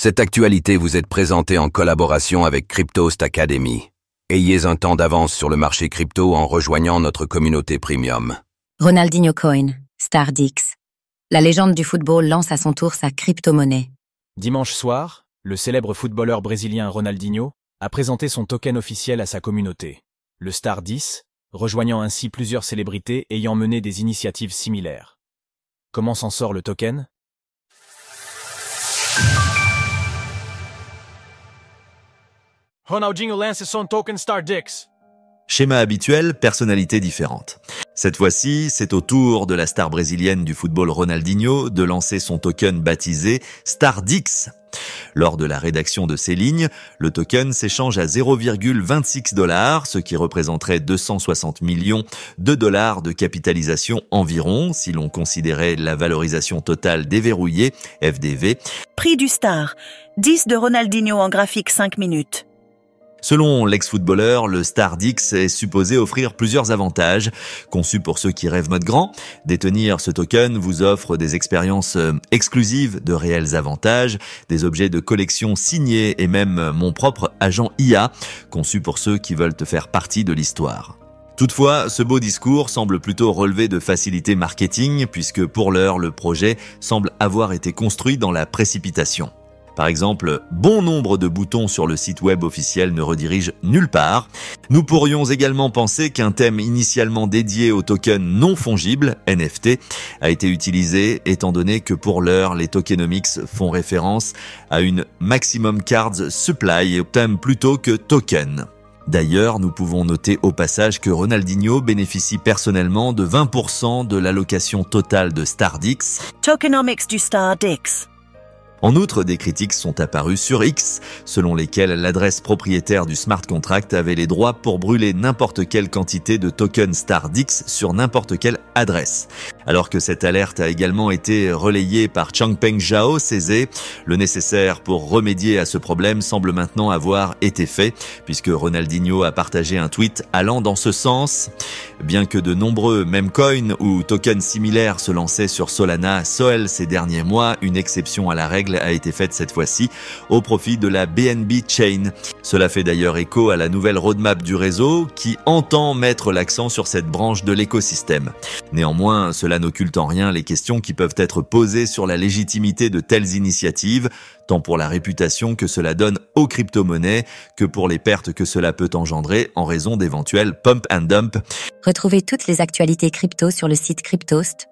Cette actualité vous est présentée en collaboration avec Cryptost Academy. Ayez un temps d'avance sur le marché crypto en rejoignant notre communauté premium. Ronaldinho Coin, StarDix. La légende du football lance à son tour sa crypto-monnaie. Dimanche soir, le célèbre footballeur brésilien Ronaldinho a présenté son token officiel à sa communauté, le StarDix, rejoignant ainsi plusieurs célébrités ayant mené des initiatives similaires. Comment s'en sort le token ? Ronaldinho lance son token StarDix. Schéma habituel, personnalité différente. Cette fois-ci, c'est au tour de la star brésilienne du football Ronaldinho de lancer son token baptisé StarDix. Lors de la rédaction de ces lignes, le token s'échange à 0,26 $, ce qui représenterait 260 millions de dollars de capitalisation environ, si l'on considérait la valorisation totale déverrouillée, FDV. Prix du Star, 10 de Ronaldinho en graphique 5 minutes. Selon l'ex-footballeur, le StarDix est supposé offrir plusieurs avantages. Conçu pour ceux qui rêvent mode grand, détenir ce token vous offre des expériences exclusives de réels avantages, des objets de collection signés et même mon propre agent IA, conçu pour ceux qui veulent faire partie de l'histoire. Toutefois, ce beau discours semble plutôt relever de facilité marketing puisque pour l'heure, le projet semble avoir été construit dans la précipitation. Par exemple, bon nombre de boutons sur le site web officiel ne redirigent nulle part. Nous pourrions également penser qu'un thème initialement dédié aux tokens non fongibles, NFT, a été utilisé étant donné que pour l'heure, les tokenomics font référence à une maximum cards supply thème plutôt que token. D'ailleurs, nous pouvons noter au passage que Ronaldinho bénéficie personnellement de 20% de l'allocation totale de StarDix. Tokenomics du StarDix. En outre, des critiques sont apparues sur X, selon lesquelles l'adresse propriétaire du smart contract avait les droits pour brûler n'importe quelle quantité de tokens StarDix sur n'importe quelle adresse. Alors que cette alerte a également été relayée par Changpeng Zhao CZ, le nécessaire pour remédier à ce problème semble maintenant avoir été fait, puisque Ronaldinho a partagé un tweet allant dans ce sens. Bien que de nombreux memecoins ou tokens similaires se lançaient sur Solana, Sol ces derniers mois, une exception à la règle a été faite cette fois-ci au profit de la BNB Chain. Cela fait d'ailleurs écho à la nouvelle roadmap du réseau qui entend mettre l'accent sur cette branche de l'écosystème. Néanmoins, cela n'occulte en rien les questions qui peuvent être posées sur la légitimité de telles initiatives, tant pour la réputation que cela donne aux crypto-monnaies que pour les pertes que cela peut engendrer en raison d'éventuels pump and dump. Retrouvez toutes les actualités crypto sur le site cryptost.fr.